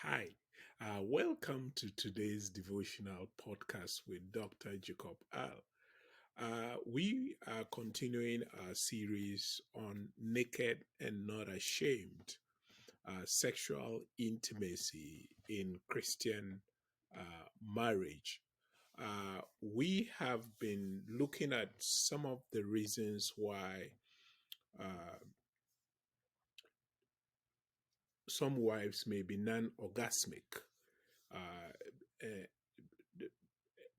Hi, welcome to today's devotional podcast with Dr. Jacob Al. We are continuing our series on naked and not ashamed, sexual intimacy in Christian marriage. We have been looking at some of the reasons why uh, some wives may be non orgasmic. Uh, eh,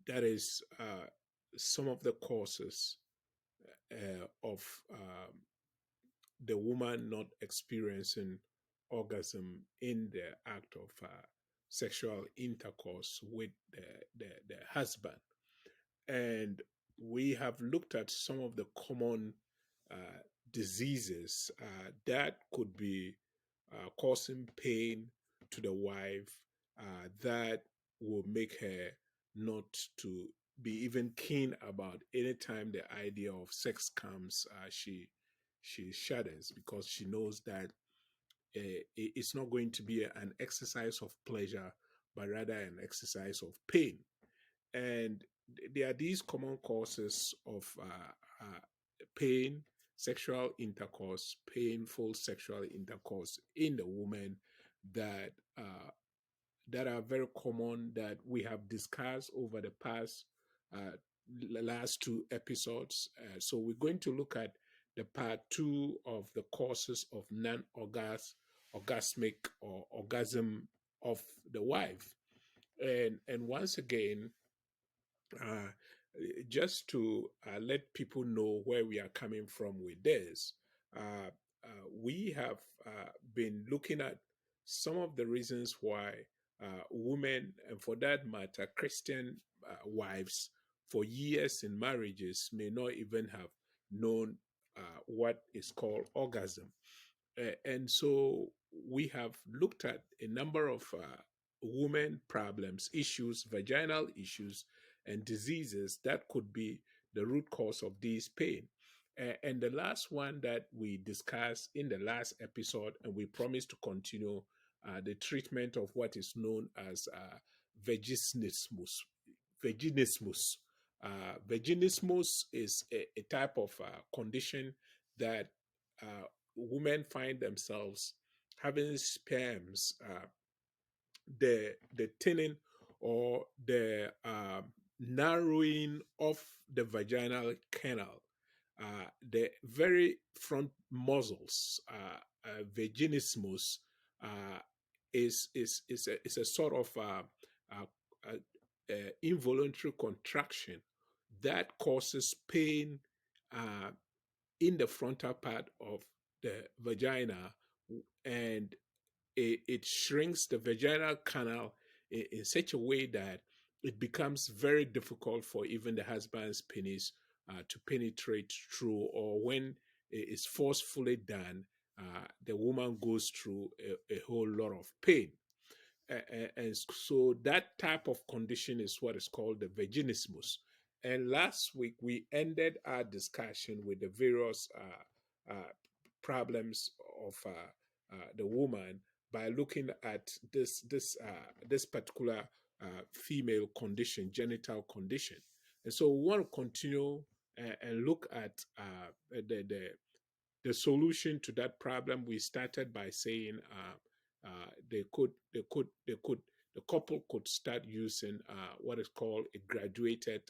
that is some of the causes of the woman not experiencing orgasm in the act of sexual intercourse with the husband. And we have looked at some of the common diseases that could be causing pain to the wife that will make her not to be even keen about any time the idea of sex comes. She shudders because she knows that it's not going to be an exercise of pleasure, but rather an exercise of pain. And there are these common causes of pain, sexual intercourse, painful sexual intercourse in the woman that that are very common that we have discussed over the past uh, last two episodes. So we're going to look at the part two of the causes of orgasmic or orgasm of the wife. And once again, uh, just to let people know where we are coming from with this, we have been looking at some of the reasons why women, and for that matter, Christian wives, for years in marriages, may not even have known what is called orgasm. And so we have looked at a number of women problems, issues, vaginal issues, and diseases that could be the root cause of this pain. And the last one that we discussed in the last episode, and we promise to continue the treatment of what is known as vaginismus. Vaginismus. Vaginismus is a type of condition that women find themselves having sperms, the thinning or the narrowing of the vaginal canal, the very front muscles, vaginismus, uh, is a sort of uh, involuntary contraction that causes pain uh, in the frontal part of the vagina, and it shrinks the vaginal canal in such a way that it becomes very difficult for even the husband's penis to penetrate through, or when it is forcefully done, the woman goes through a whole lot of pain. And so that type of condition is what is called the vaginismus. And last week we ended our discussion with the various problems of the woman by looking at this particular female condition, genital condition. And so we want to continue and look at the solution to that problem. We started by saying the couple could start using what is called a graduated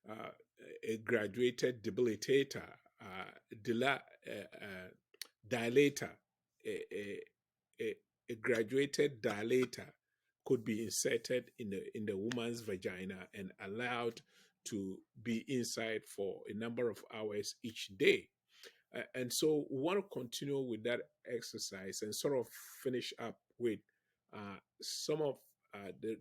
uh, a graduated debilitator, dilator, a, a, a graduated dilator could be inserted in the woman's vagina and allowed to be inside for a number of hours each day. And so we want to continue with that exercise and sort of finish up with some of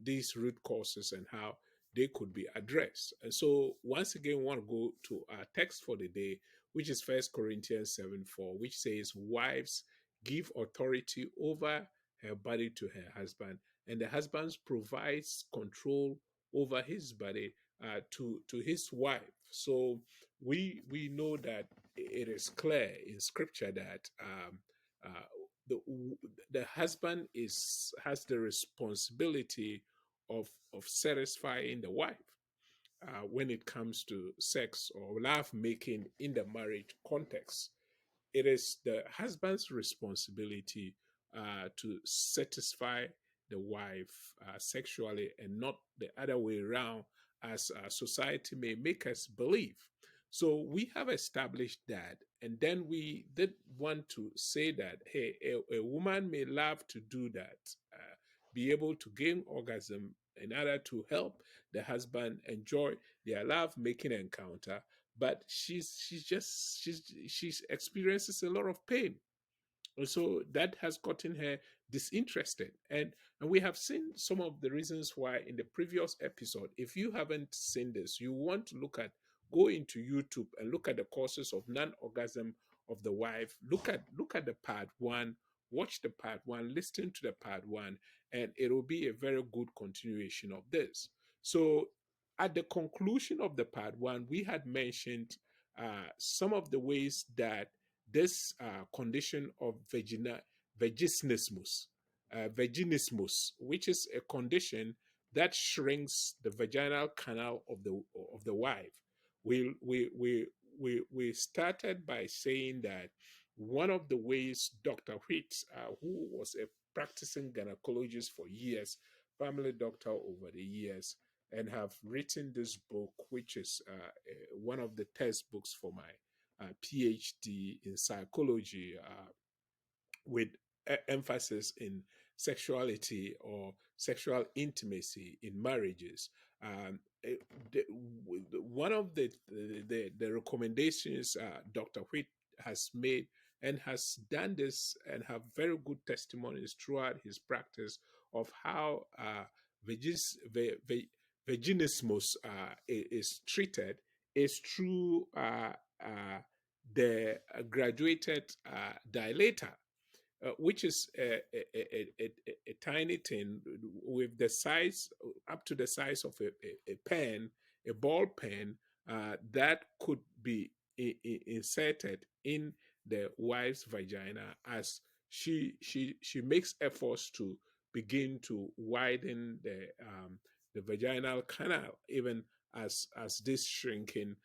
these root causes and how they could be addressed. And so once again, we want to go to our text for the day, which is First Corinthians 7:4, which says, "Wives, give authority over her body to her husband, and the husband provides control over his body to his wife." So we know that it is clear in Scripture that uh, the the husband is has the responsibility of satisfying the wife when it comes to sex or love making in the marriage context. It is the husband's responsibility to satisfy the wife sexually and not the other way around, as society may make us believe. So we have established that. And then we did want to say that, hey, a woman may love to do that, be able to gain orgasm in order to help the husband enjoy their love making encounter, but she's experiences a lot of pain, and so that has gotten her disinterested. And we have seen some of the reasons why in the previous episode. If you haven't seen this, you want to go into YouTube and look at the causes of non-orgasm of the wife. Look at the part one, watch the part one, listen to the part one, and it will be a very good continuation of this. So at the conclusion of the part one, we had mentioned some of the ways that this condition of vaginismus, which is a condition that shrinks the vaginal canal of the wife. We started by saying that one of the ways Dr. Whit, who was a practicing gynecologist for years, family doctor over the years, and have written this book, which is one of the textbooks for my PhD in psychology, with emphasis in sexuality or sexual intimacy in marriages. One of the recommendations Dr. Whit has made and has done this and have very good testimonies throughout his practice of how vaginismus is treated is through the graduated dilator, which is a tiny thing with the size up to the size of a pen, a ball pen, that could be inserted in the wife's vagina as she makes efforts to begin to widen the vaginal canal, even as this shrinking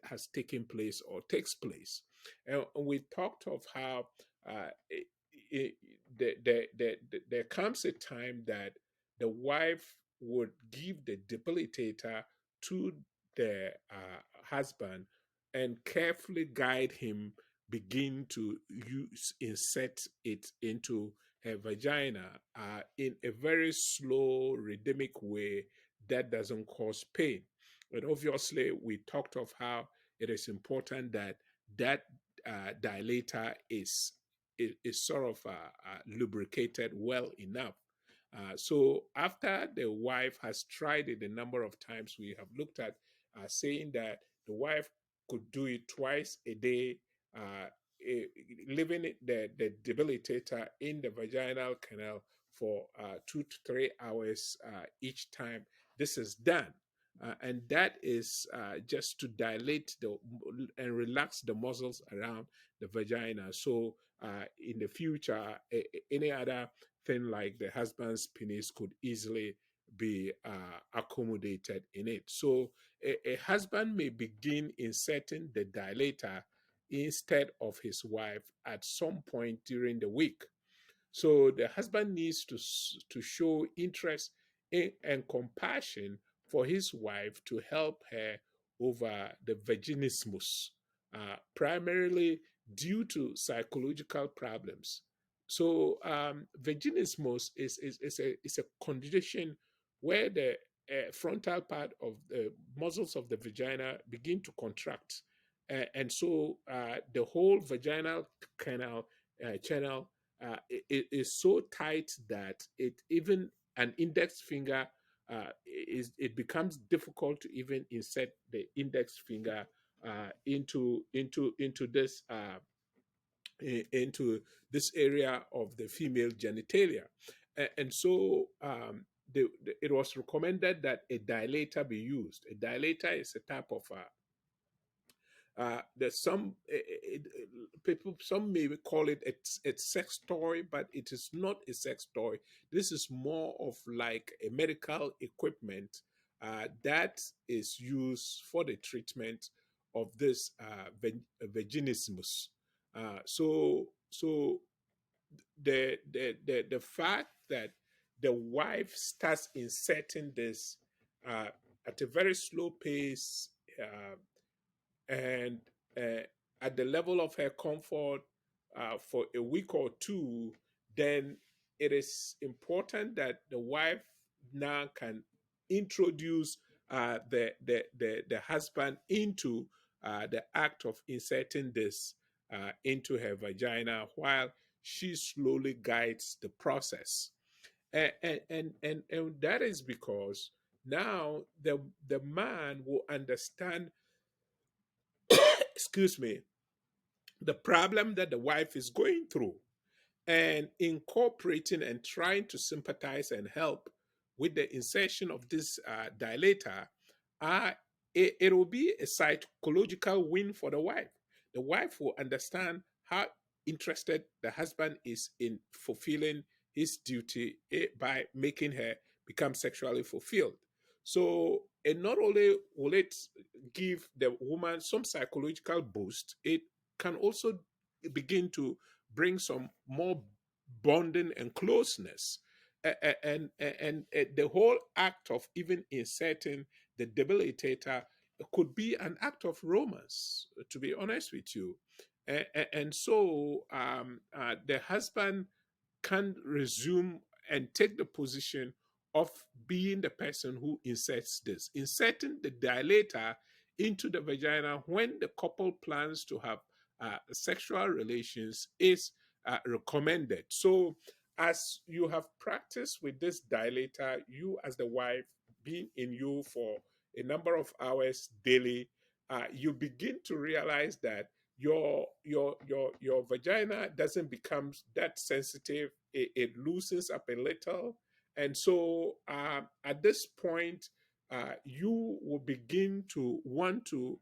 has taken place or takes place. And we talked of how it, there comes a time that the wife would give the debilitator to the husband and carefully guide him begin to insert it into her vagina in a very slow rhythmic way that doesn't cause pain. And obviously we talked of how it is important that that dilator is sort of lubricated well enough. So after the wife has tried it a number of times, we have looked at saying that the wife could do it twice a day, uh, leaving the debilitator in the vaginal canal for 2 to 3 hours each time this is done. And that is just to dilate and relax the muscles around the vagina. So in the future, any other thing like the husband's penis could easily be accommodated in it. So a husband may begin inserting the dilator instead of his wife at some point during the week. So the husband needs to show interest and compassion for his wife to help her over the vaginismus, primarily due to psychological problems. So vaginismus is a condition where the frontal part of the muscles of the vagina begin to contract. And so the whole vaginal channel is so tight that it even an index finger it becomes difficult to even insert the index finger into this into this area of the female genitalia. And so it was recommended that a dilator be used. A dilator is a type of There's some people, some may call it a sex toy, but it is not a sex toy. This is more of like a medical equipment that is used for the treatment of this vaginismus. So the fact that the wife starts inserting this uh, at a very slow pace, and uh, at the level of her comfort for a week or two, then it is important that the wife now can introduce the husband into the act of inserting this into her vagina while she slowly guides the process. And that is because now the man will understand, excuse me, the problem that the wife is going through, and incorporating and trying to sympathize and help with the insertion of this dilator, uh, it will be a psychological win for the wife. The wife will understand how interested the husband is in fulfilling his duty by making her become sexually fulfilled. So, it not only will it give the woman some psychological boost, it can also begin to bring some more bonding and closeness. And the whole act of even inserting the debilitator could be an act of romance, to be honest with you. And so the husband can resume and take the position of being the person who inserts this. Inserting the dilator into the vagina when the couple plans to have sexual relations is recommended. So, as you have practiced with this dilator, you as the wife being in you for a number of hours daily, you begin to realize that your vagina doesn't become that sensitive. It loosens up a little, and so at this point, you will begin to want to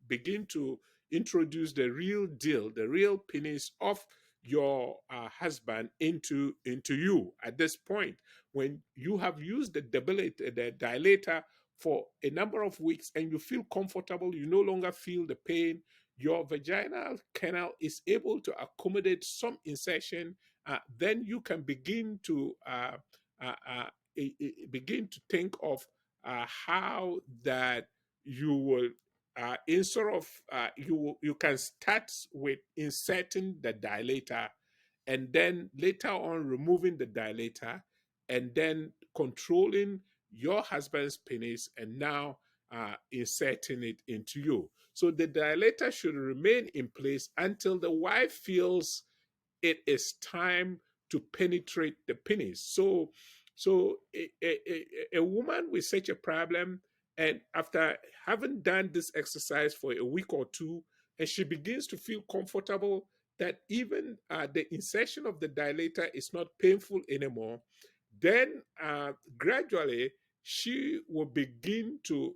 begin to introduce the real deal, the real penis of your husband into you. At this point, when you have used the dilator for a number of weeks and you feel comfortable, you no longer feel the pain, your vaginal canal is able to accommodate some insertion, then you can uh, uh, begin to think of how that you will instead of you can start with inserting the dilator, and then later on removing the dilator, and then controlling your husband's penis, and now inserting it into you. So the dilator should remain in place until the wife feels it is time to penetrate the penis. So a woman with such a problem, and after having done this exercise for a week or two, and she begins to feel comfortable that even the insertion of the dilator is not painful anymore, then gradually she will begin to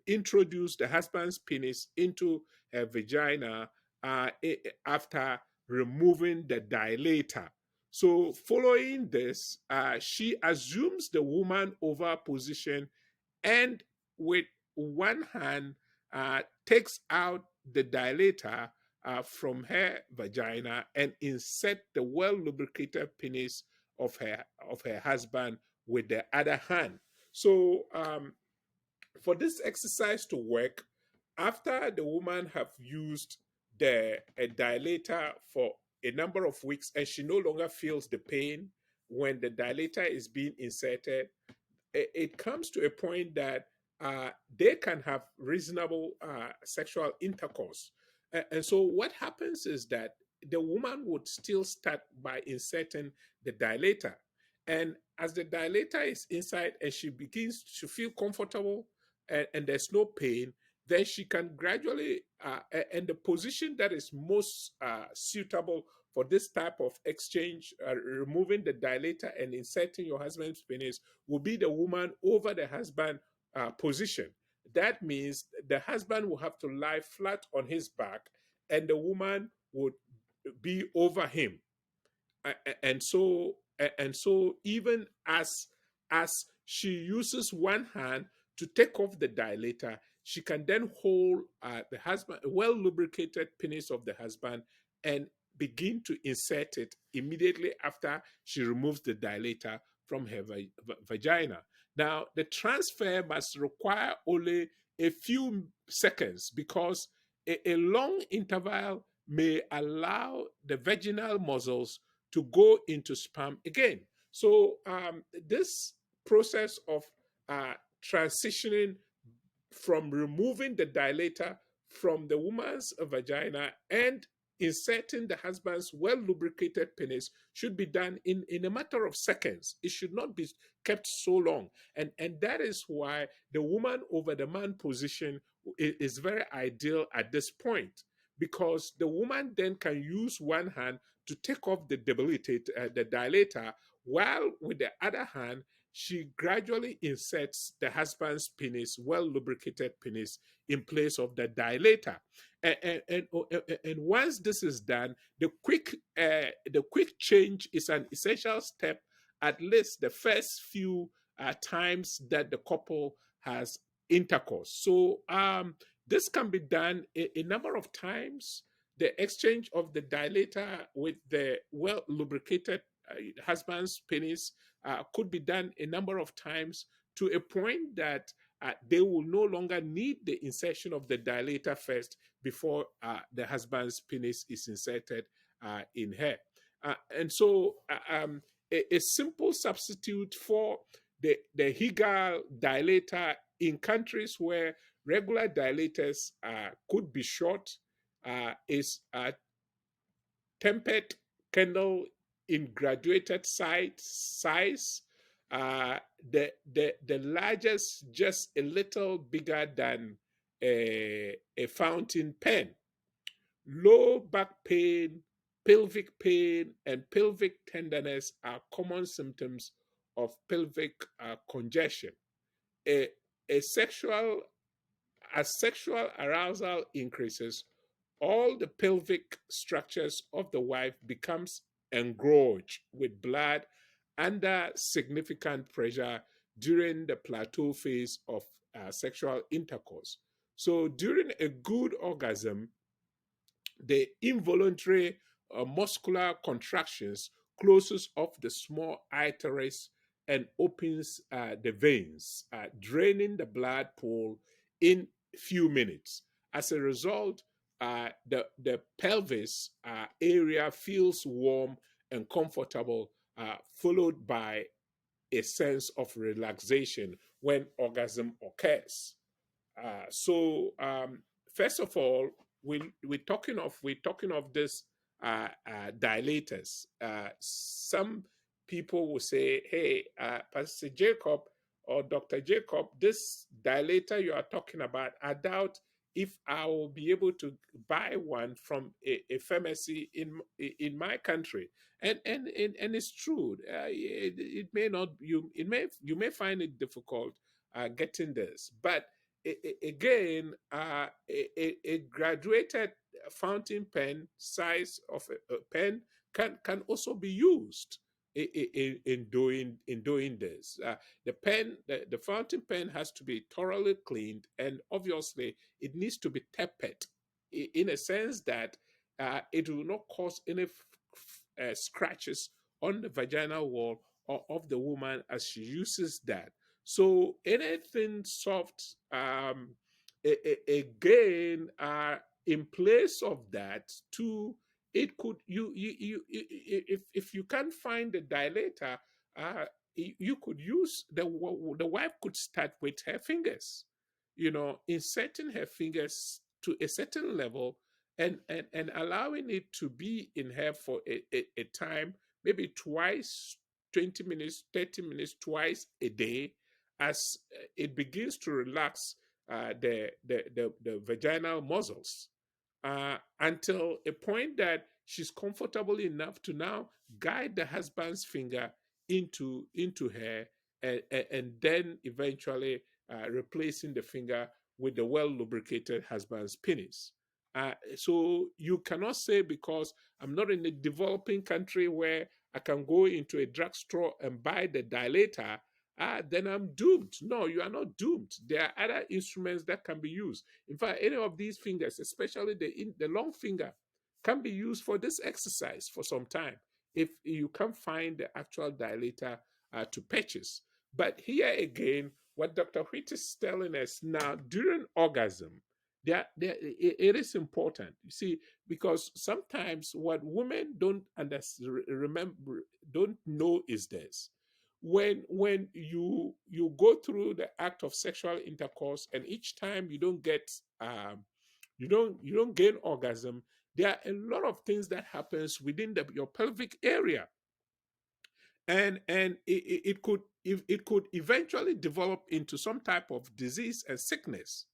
introduce the husband's penis into her vagina after removing the dilator. So, following this, she assumes the woman over position, and with one hand takes out the dilator from her vagina and insert the well lubricated penis of her husband with the other hand. So for this exercise to work, after the woman have used the a dilator for a number of weeks and she no longer feels the pain when the dilator is being inserted, it comes to a point that they can have reasonable sexual intercourse. And so what happens is that the woman would still start by inserting the dilator. And as the dilator is inside and she begins to feel comfortable, and there's no pain, then she can gradually, and the position that is most suitable for this type of exchange, removing the dilator and inserting your husband's penis, will be the woman over the husband position. that means the husband will have to lie flat on his back and the woman would be over him. And so even as she uses one hand to take off the dilator, she can then hold the husband, a well lubricated penis of the husband, and begin to insert it immediately after she removes the dilator from her vagina. Now the transfer must require only a few seconds, because a long interval may allow the vaginal muscles to go into sperm again. So this process of uh, transitioning from removing the dilator from the woman's vagina and inserting the husband's well lubricated penis should be done in a matter of seconds. It should not be kept so long. And that is why the woman over the man position is very ideal at this point, because the woman then can use one hand to take off the dilator, while with the other hand she gradually inserts the husband's penis, well lubricated penis, in place of the dilator. And once this is done, the quick change is an essential step, at least the first few times that the couple has intercourse. So this can be done a number of times. The exchange of the dilator with the well lubricated husband's penis could be done a number of times, to a point that they will no longer need the insertion of the dilator first before the husband's penis is inserted in her. And so a simple substitute for the Hegel dilator in countries where regular dilators could be short is tempered candle in graduated size. Uh, the largest just a little bigger than a fountain pen. Low back pain, pelvic pain, and pelvic tenderness are common symptoms of pelvic congestion. A, a sexual As sexual arousal increases, all the pelvic structures of the wife becomes engorged with blood under significant pressure during the plateau phase of sexual intercourse. So during a good orgasm, the involuntary muscular contractions closes off the small arteries and opens the veins, draining the blood pool in few minutes. As a result, the pelvis area feels warm and comfortable, followed by a sense of relaxation when orgasm occurs. So first of all, we're talking of this dilators. Some people will say, "Hey, Pastor Jacob or Doctor Jacob, this dilator you are talking about, I doubt if I will be able to buy one from a pharmacy in my country." And it's true. It may not you may find it difficult getting this, but again, a graduated fountain pen size of a pen can also be used in doing this. The fountain pen has to be thoroughly cleaned, and obviously it needs to be tapered in a sense that it will not cause any scratches on the vaginal wall of the woman as she uses that. So anything soft, again, in place of that, too, it could if you can't find the dilator, you could use the wife could start with her fingers, inserting her fingers to a certain level, and allowing it to be in her for a time, maybe twice, 20 minutes, 30 minutes, twice a day, as it begins to relax the vaginal muscles, until a point that she's comfortable enough to now guide the husband's finger into her, and then eventually replacing the finger with the well lubricated husband's penis. So you cannot say because I'm not in a developing country where I can go into a drugstore and buy the dilator, then I'm doomed. No, you are not doomed. There are other instruments that can be used. In fact, any of these fingers, especially the long finger, can be used for this exercise for some time if you can't find the actual dilator to purchase. But here again, what Dr. Whit is telling us now during orgasm, it is important. You see, because sometimes what women don't remember, don't know is this: when you go through the act of sexual intercourse, and each time you don't get you don't gain orgasm, there are a lot of things that happens within your pelvic area, and it could it could eventually develop into some type of disease and sickness,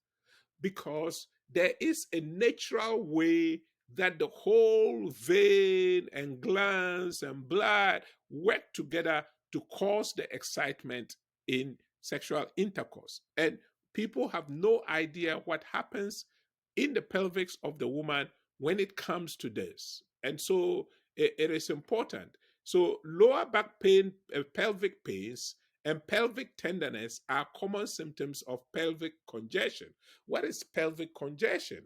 because there is a natural way that the whole vein and glands and blood work together to cause the excitement in sexual intercourse. And people have no idea what happens in the pelvis of the woman when it comes to this. And so it is important. So lower back pain, pelvic pains, and pelvic tenderness are common symptoms of pelvic congestion. What is pelvic congestion?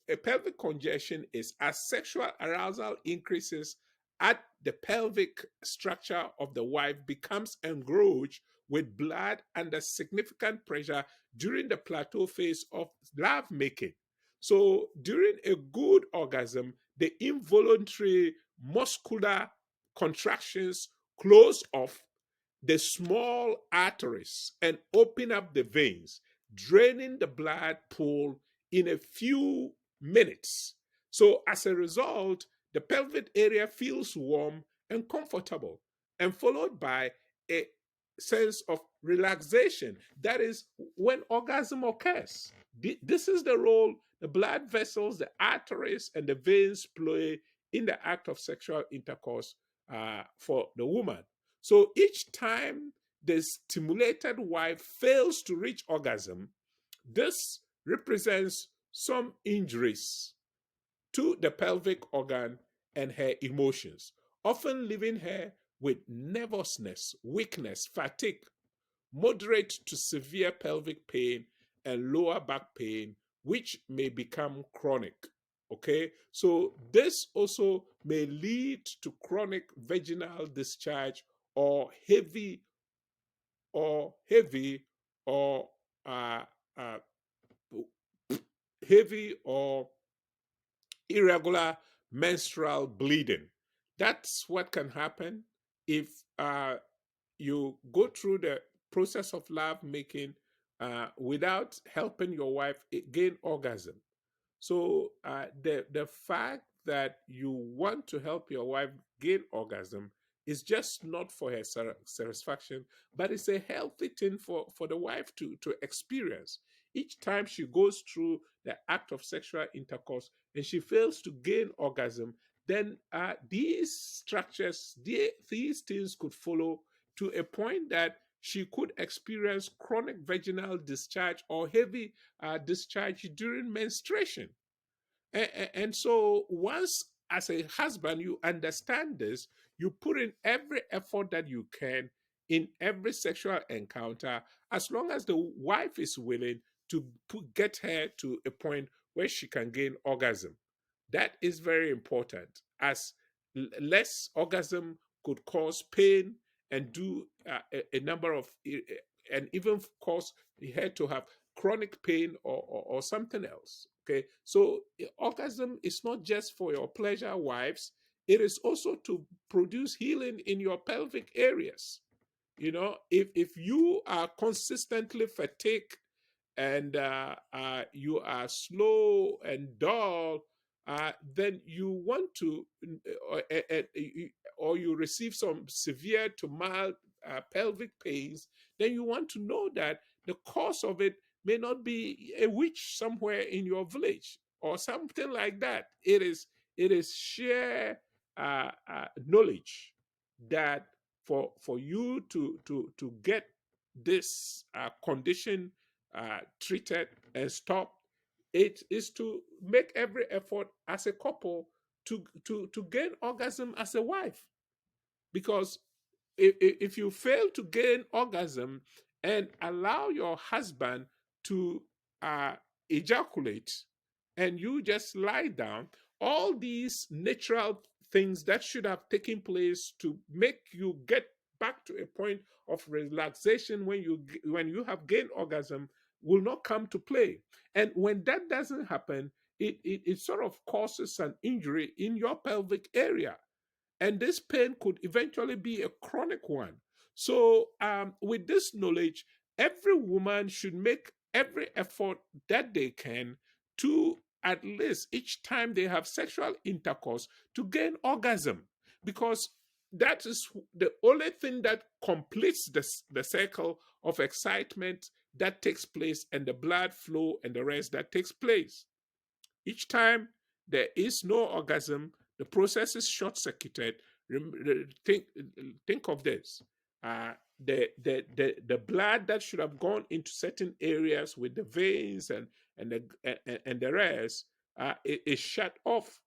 A pelvic congestion is as sexual arousal increases at the pelvic structure of the wife becomes engorged with blood under significant pressure during the plateau phase of love making. So during a good orgasm, the involuntary muscular contractions close off the small arteries and open up the veins, draining the blood pool in a few minutes. So, as a result, the pelvic area feels warm and comfortable, and followed by a sense of relaxation. That is when orgasm occurs. This is the role the blood vessels, the arteries, and the veins play in the act of sexual intercourse for the woman. So each time the stimulated wife fails to reach orgasm, this represents some injuries to the pelvic organ and her emotions, often leaving her with nervousness, weakness, fatigue, moderate to severe pelvic pain, and lower back pain, which may become chronic. Okay, so this also may lead to chronic vaginal discharge or heavy or uh, uh, heavy or irregular menstrual bleeding. That's what can happen if you go through the process of love making without helping your wife gain orgasm. So the fact that you want to help your wife gain orgasm is just not for her satisfaction, but it's a healthy thing for the wife to experience. Each time she goes through the act of sexual intercourse and she fails to gain orgasm, then these structures, these things could follow to a point that she could experience chronic vaginal discharge or heavy discharge during menstruation. And so, once as a husband you understand this, you put in every effort that you can in every sexual encounter, as long as the wife is willing to get her to a point where she can gain orgasm. That is very important, as less orgasm could cause pain and do a number of, and even cause her to have chronic pain or something else. Okay, so orgasm is not just for your pleasure, wives. It is also to produce healing in your pelvic areas. You know, if you are consistently fatigued and you are slow and dull, then you want to, or you receive some severe to mild pelvic pains, then you want to know that the cause of it may not be a witch somewhere in your village or something like that. It is sheer knowledge that for you to get this condition treated and stopped. It is to make every effort as a couple to gain orgasm as a wife, because if you fail to gain orgasm and allow your husband to uh, ejaculate and you just lie down, all these natural things that should have taken place to make you get back to a point of relaxation when you have gained orgasm will not come to play. And when that doesn't happen, it sort of causes an injury in your pelvic area, and this pain could eventually be a chronic one. So, with this knowledge, every woman should make every effort that they can to, at least each time they have sexual intercourse, to gain orgasm, because that is the only thing that completes the cycle of excitement that takes place, and the blood flow and the rest that takes place. Each time there is no orgasm, the process is short circuited. Think of this. The blood that should have gone into certain areas with the veins and the rest is shut off.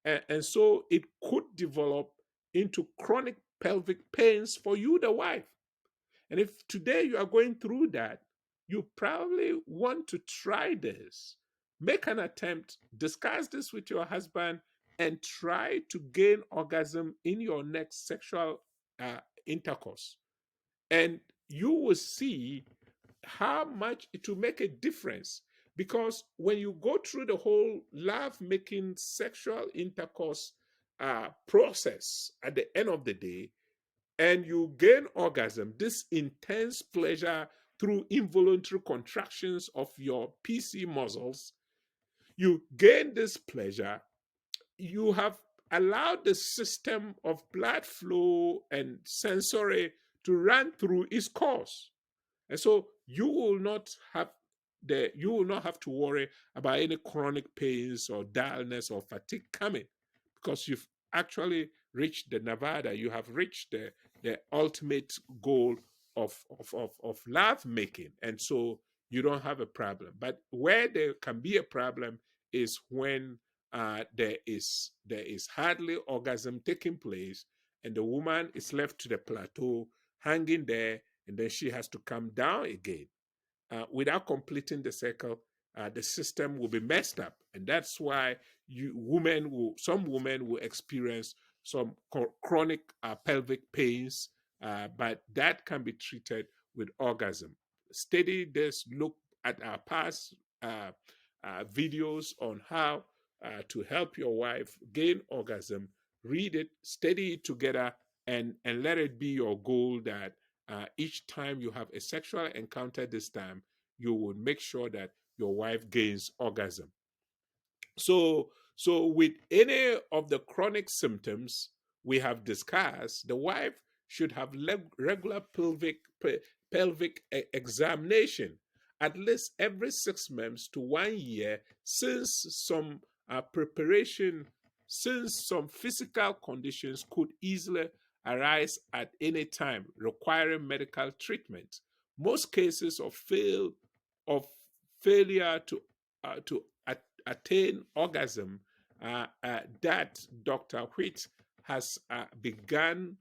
And so it could develop into chronic pelvic pains for you, the wife. And if today you are going through that, you probably want to try this. Make an attempt, discuss this with your husband, and try to gain orgasm in your next sexual intercourse. And you will see how much it will make a difference. Because when you go through the whole love making sexual intercourse process at the end of the day, and you gain orgasm, this intense pleasure through involuntary contractions of your PC muscles, you gain this pleasure, you have allowed the system of blood flow and sensory to run through its course. And so you will not have to worry about any chronic pains or dullness or fatigue coming, because you've actually reached the Nevada, you have reached the ultimate goal of love making. And so you don't have a problem. But where there can be a problem is when there is hardly orgasm taking place, and the woman is left to the plateau, hanging there, and then she has to come down again. Without completing the cycle, the system will be messed up, and that's why some women will experience some chronic pelvic pains, but that can be treated with orgasm. Study this. Look at our past videos on how to help your wife gain orgasm. Read it, study it together, and let it be your goal that each time you have a sexual encounter this time, you will make sure that your wife gains orgasm. So with any of the chronic symptoms we have discussed, the wife should have regular pelvic examination at least every 6 months to 1 year, preparation, since some physical conditions could easily arise at any time requiring medical treatment. Most cases of failure to attain orgasm that Dr. Whit has began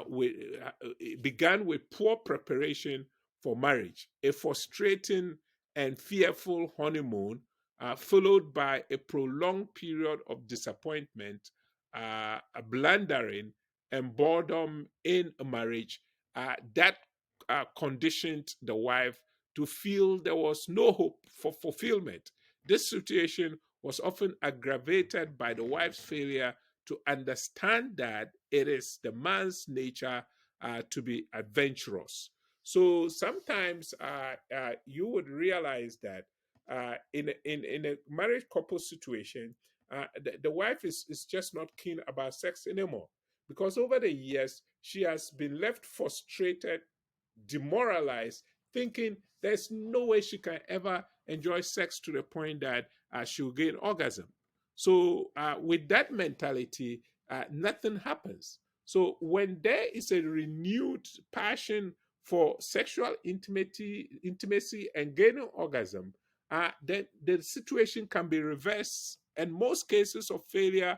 with poor preparation for marriage, a frustrating and fearful honeymoon, followed by a prolonged period of disappointment, blundering, and boredom in a marriage that conditioned the wife to feel there was no hope for fulfillment. This situation was often aggravated by the wife's failure to understand that it is the man's nature to be adventurous. So sometimes you would realize that in a married couple situation, the wife is just not keen about sex anymore, because over the years she has been left frustrated, demoralized, thinking there's no way she can ever enjoy sex to the point that she'll gain orgasm. So, with that mentality, nothing happens. So, when there is a renewed passion for sexual intimacy and gaining orgasm, then the situation can be reversed. And most cases of failure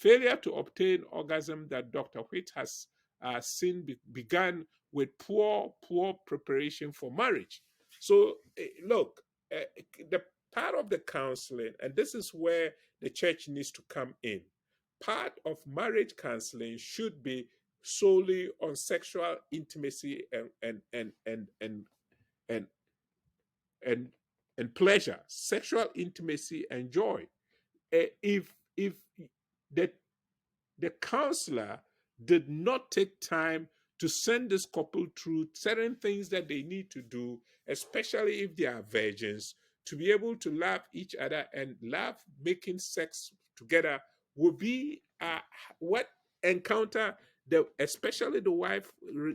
to obtain orgasm that Dr. Whit has seen began with poor preparation for marriage. So look, the part of the counseling, and this is where the church needs to come in. Part of marriage counseling should be solely on sexual intimacy and and and pleasure, sexual intimacy and joy. If the the counselor did not take time to send this couple through certain things that they need to do, especially if they are virgins, to be able to love each other and love making sex together will be what encounter the especially the wife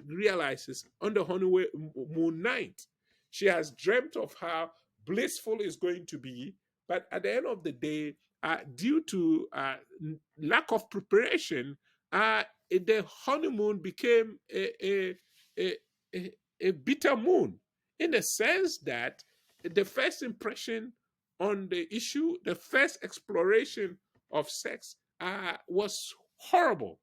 realizes on the honeymoon night. She has dreamt of how blissful it's going to be, but at the end of the day, due to lack of preparation, the honeymoon became a, a bitter moon in the sense that the first impression on the issue, the first exploration of sex was horrible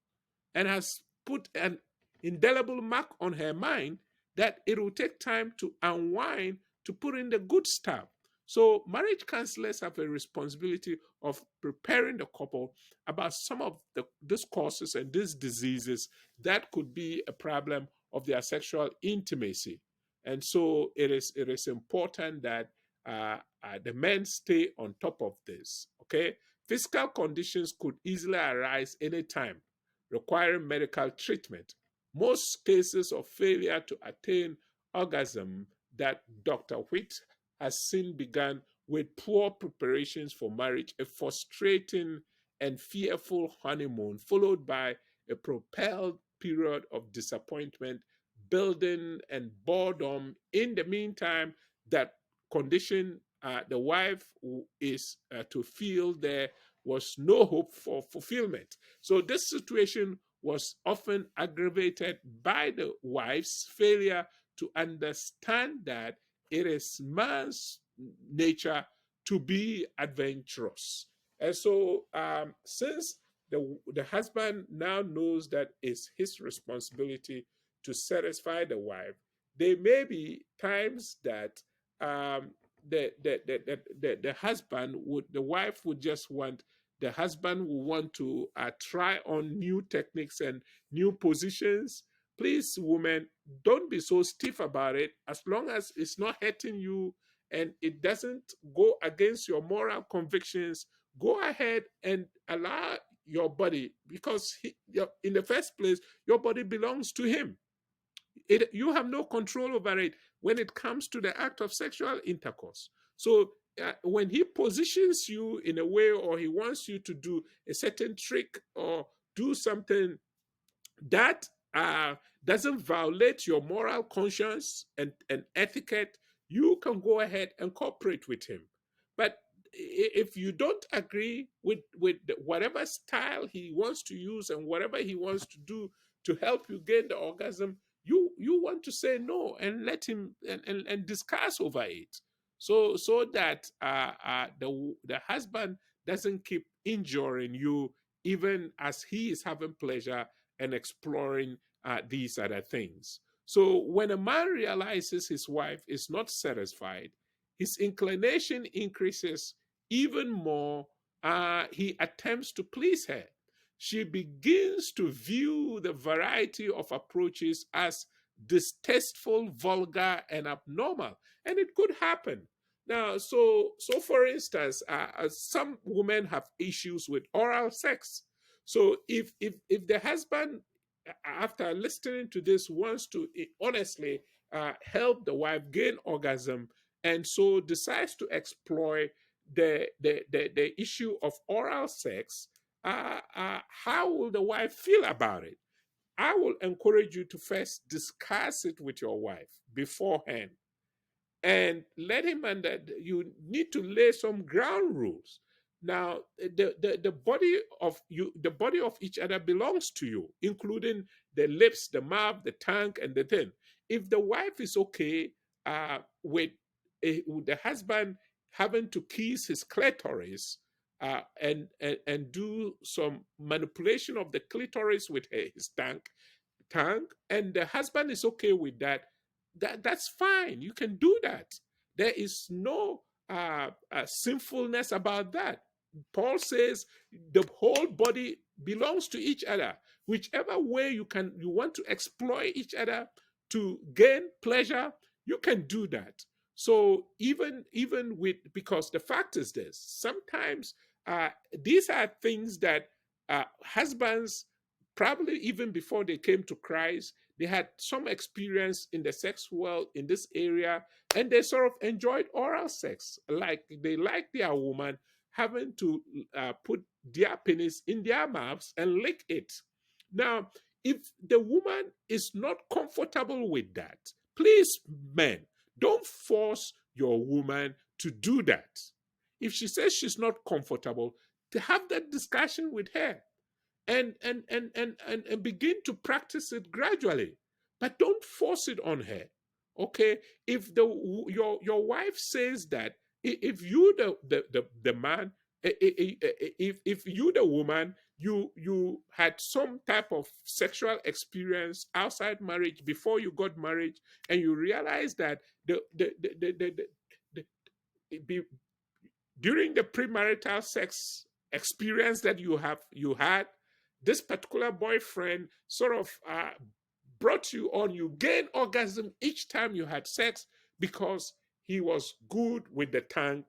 and has put an indelible mark on her mind that it will take time to unwind to put in the good stuff. So, marriage counselors have a responsibility of preparing the couple about some of these causes and these diseases that could be a problem of their sexual intimacy. And so, it is important that the men stay on top of this. Okay, physical conditions could easily arise anytime requiring medical treatment. Most cases of failure to attain orgasm that Dr. Whit has seen began with poor preparations for marriage, a frustrating and fearful honeymoon, followed by a propelled period of disappointment, building, and boredom. In the meantime, that condition the wife is to feel there was no hope for fulfillment. So this situation was often aggravated by the wife's failure to understand that it is man's nature to be adventurous. And so, since the husband now knows that it's his responsibility to satisfy the wife, there may be times that the husband would, the wife would just want, the husband will want to try on new techniques and new positions. Please, women, don't be so stiff about it. As long as it's not hurting you and it doesn't go against your moral convictions, go ahead and allow your body, because in the first place, your body belongs to him. You have no control over it when it comes to the act of sexual intercourse. So when he positions you in a way, or he wants you to do a certain trick or do something that doesn't violate your moral conscience and etiquette, you can go ahead and cooperate with him. But if you don't agree with whatever style he wants to use and whatever he wants to do to help you gain the orgasm, you want to say no and let him and discuss over it, so that the husband doesn't keep injuring you even as he is having pleasure and exploring these other things. So when a man realizes his wife is not satisfied, his inclination increases even more. He attempts to please her. She begins to view the variety of approaches as distasteful, vulgar, and abnormal. And it could happen. Now, so for instance, some women have issues with oral sex. So if the husband, after listening to this, wants to honestly help the wife gain orgasm, and so decides to exploit the issue of oral sex, how will the wife feel about it? I will encourage you to first discuss it with your wife beforehand and let him, and that you need to lay some ground rules. Now, the body of you, the body of each other belongs to you, including the lips, the mouth, the tongue, and the thing. if the wife is okay with the husband having to kiss his clitoris, and do some manipulation of the clitoris with his tongue, and the husband is okay with that, that's fine. You can do that. There is no sinfulness about that. Paul says the whole body belongs to each other. Whichever way you want to exploit each other to gain pleasure, you can do that. So even with, because the fact is this, sometimes these are things that husbands, probably even before they came to Christ, they had some experience in the sex world in this area, and they sort of enjoyed oral sex. Like they liked their woman having to put their penis in their mouths and lick it. Now, if the woman is not comfortable with that, please, men, don't force your woman to do that. If she says she's not comfortable, to have that discussion with her, and begin to practice it gradually, but don't force it on her. Okay, if your wife says that, if you the man, if you the woman, you had some type of sexual experience outside marriage before you got married, and you realize that the during the premarital sex experience that you had, this particular boyfriend sort of brought you on, you gained orgasm each time you had sex because he was good with the tongue,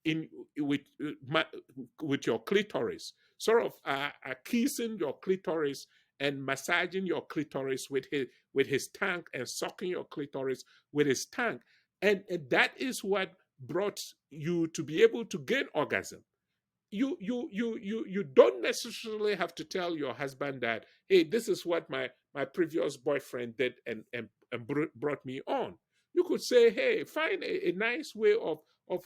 in with your clitoris, sort of kissing your clitoris and massaging your clitoris with his tongue, and sucking your clitoris with his tongue, and that is what brought you to be able to gain orgasm. You don't necessarily have to tell your husband that, hey, this is what my previous boyfriend did, and brought me on. You could say, hey, find a nice way of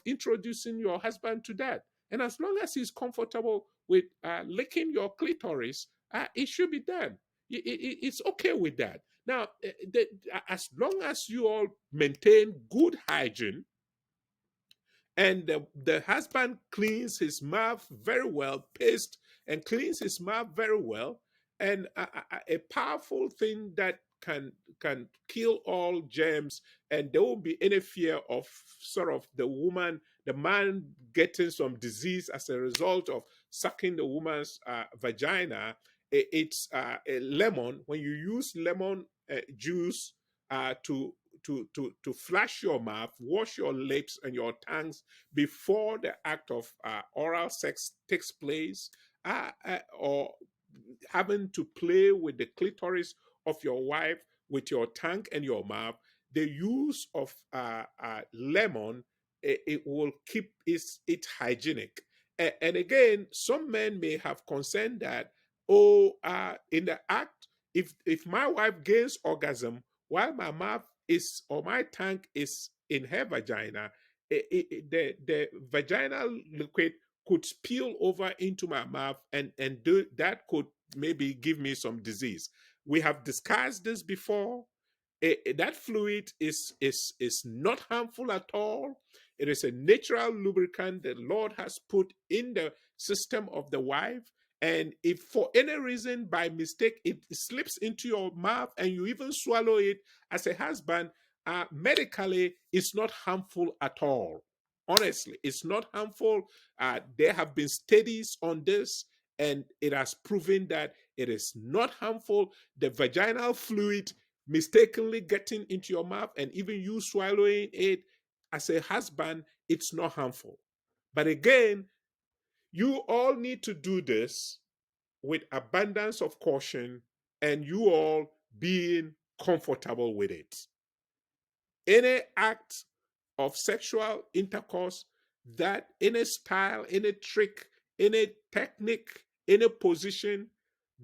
introducing your husband to that, and as long as he's comfortable with licking your clitoris, it should be done. It's okay with that. Now, as long as you all maintain good hygiene, and the husband cleans his mouth very well, paste and cleans his mouth very well, and a powerful thing that can kill all germs, and there won't be any fear of sort of the man getting some disease as a result of sucking the woman's vagina. It's a lemon. When you use lemon juice to flush your mouth, wash your lips and your tongues before the act of oral sex takes place, or having to play with the clitoris of your wife with your tongue and your mouth, the use of lemon, it will keep it hygienic. And again, some men may have concern that, oh, in the act, if my wife gains orgasm while my mouth is, or my tongue is in her vagina, the vaginal liquid could spill over into my mouth, and that could maybe give me some disease. We have discussed this before. That fluid is not harmful at all. It is a natural lubricant the Lord has put in the system of the wife. And if for any reason by mistake it slips into your mouth and you even swallow it as a husband, medically it's not harmful at all. Honestly, it's not harmful. There have been studies on this, and it has proven that it is not harmful. The vaginal fluid mistakenly getting into your mouth and even you swallowing it as a husband, it's not harmful. But again, you all need to do this with abundance of caution, and you all being comfortable with it. Any act of sexual intercourse, that any style, any trick, any technique, any position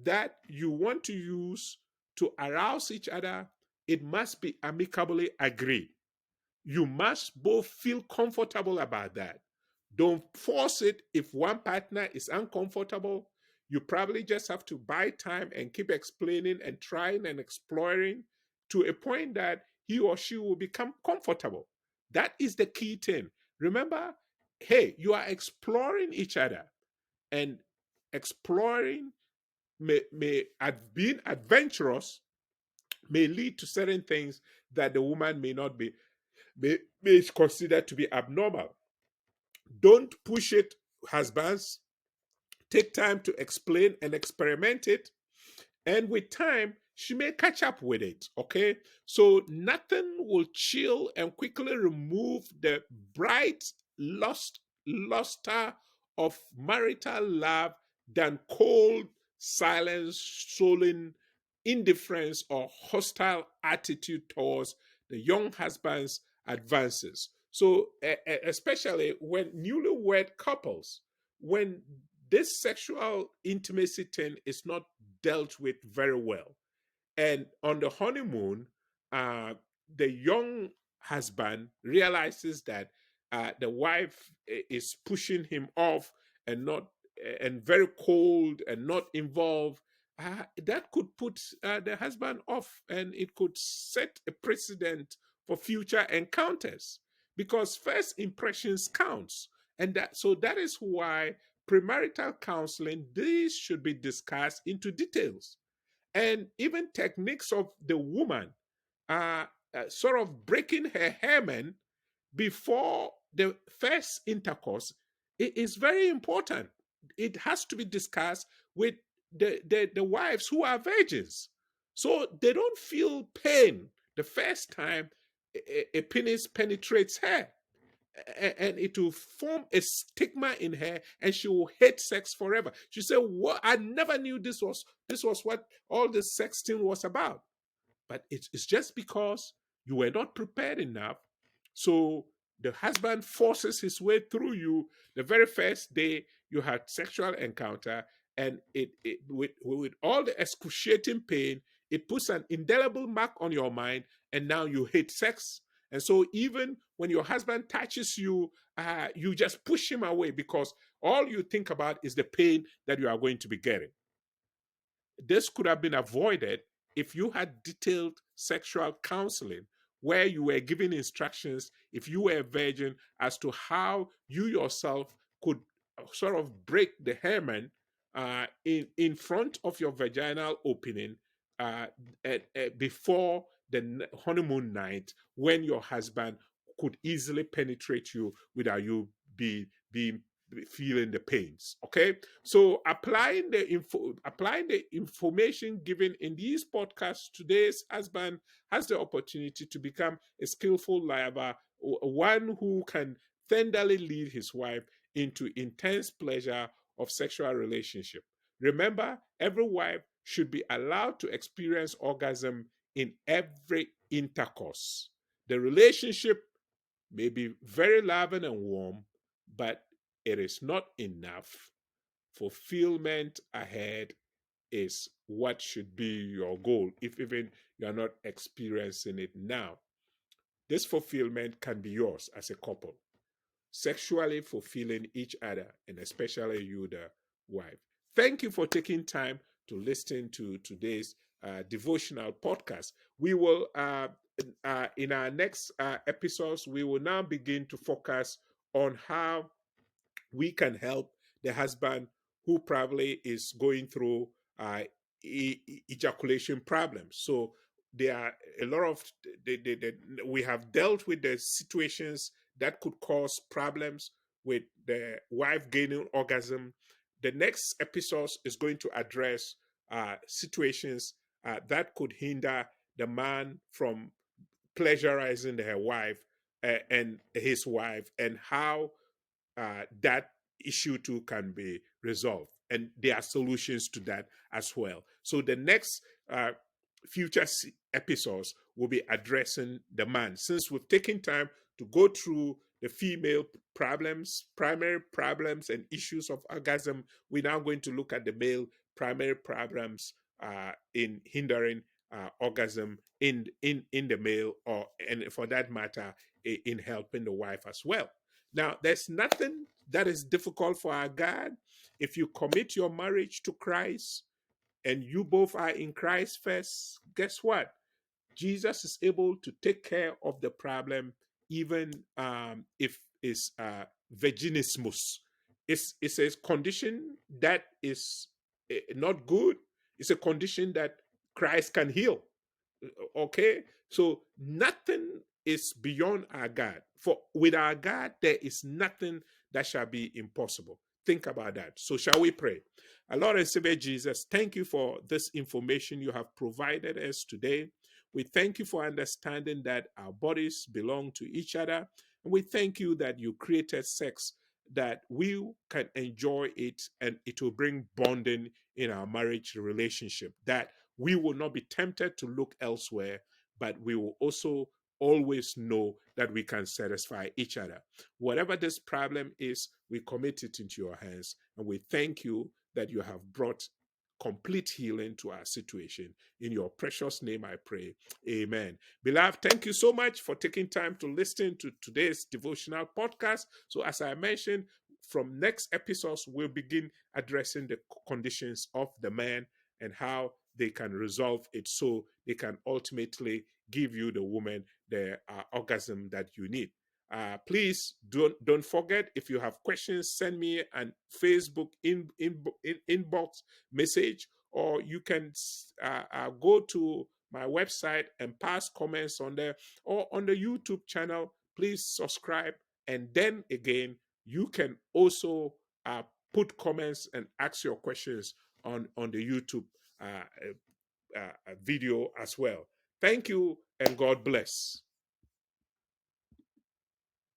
that you want to use to arouse each other, it must be amicably agreed. You must both feel comfortable about that. Don't force it. If one partner is uncomfortable, you probably just have to buy time and keep explaining and trying and exploring to a point that he or she will become comfortable. That is the key thing. Remember, hey, you are exploring each other, and exploring being adventurous may lead to certain things that the woman may not be may consider to be abnormal. Don't push it, husbands. Take time to explain and experiment it. And with time, she may catch up with it. Okay. So nothing will chill and quickly remove the bright luster of marital love than cold, silence, sullen indifference or hostile attitude towards the young husband's advances. So, especially when newlywed couples, when this sexual intimacy thing is not dealt with very well, and on the honeymoon, uh, the young husband realizes that the wife is pushing him off and not and very cold and not involved. That could put the husband off, and it could set a precedent for future encounters because first impressions counts, and that is why premarital counseling these should be discussed into details, and even techniques of the woman sort of breaking her hymen before the first intercourse is very important. It has to be discussed with the wives who are virgins, so they don't feel pain the first time a penis penetrates her, and it will form a stigma in her, and she will hate sex forever. She said, "What? I never knew this was what all this sex thing was about." But it's just because you were not prepared enough. So the husband forces his way through you the very first day you had sexual encounter, and it with all the excruciating pain, it puts an indelible mark on your mind, and now you hate sex. And so even when your husband touches you, you just push him away because all you think about is the pain that you are going to be getting. This could have been avoided if you had detailed sexual counseling where you were given instructions, if you were a virgin, as to how you yourself could sort of break the hymen in front of your vaginal opening uh, before the honeymoon night, when your husband could easily penetrate you without you being feeling the pains. Okay, so applying the information given in these podcasts, today's husband has the opportunity to become a skillful liar, one who can tenderly lead his wife into intense pleasure of sexual relationship. Remember, every wife should be allowed to experience orgasm in every intercourse. The relationship may be very loving and warm, but it is not enough. Fulfillment ahead is what should be your goal, if even you are not experiencing it now. This fulfillment can be yours as a couple, sexually fulfilling each other, and especially you, the wife. Thank you for taking time to listen to today's devotional podcast. We will, in our next episodes, we will now begin to focus on how we can help the husband who probably is going through ejaculation problems. So there are a lot of we have dealt with the situations that could cause problems with the wife gaining orgasm. The next episode is going to address situations that could hinder the man from pleasurizing her wife and his wife, and how that issue too can be resolved. And there are solutions to that as well. So the next future episodes will be addressing the man. Since we've taken time to go through the female problems, primary problems, and issues of orgasm, we're now going to look at the male primary problems in hindering orgasm in the male, or and for that matter, in helping the wife as well. Now, there's nothing that is difficult for our God. If you commit your marriage to Christ and you both are in Christ first, guess what? Jesus is able to take care of the problem, even if it's vaginismus. It's a condition that is not good. It's a condition that Christ can heal. Okay, so nothing is beyond our God. For with our God, there is nothing that shall be impossible. Think about that. So, shall we pray? Our Lord and Savior Jesus, thank you for this information you have provided us today. We thank you for understanding that our bodies belong to each other. And we thank you that you created sex, that we can enjoy it and it will bring bonding in our marriage relationship, that we will not be tempted to look elsewhere, but we will also always know that we can satisfy each other. Whatever this problem is, we commit it into your hands. And we thank you that you have brought complete healing to our situation. In your precious name, I pray. Amen. Beloved, thank you so much for taking time to listen to today's devotional podcast. So, as I mentioned, from next episodes, we'll begin addressing the conditions of the man and how they can resolve it so they can ultimately give you, the woman, the orgasm that you need. Please don't forget, if you have questions, send me an Facebook inbox message, or you can go to my website and pass comments on there, or on the YouTube channel. Please subscribe, and then again, you can also put comments and ask your questions on the YouTube video as well. Thank you, and God bless.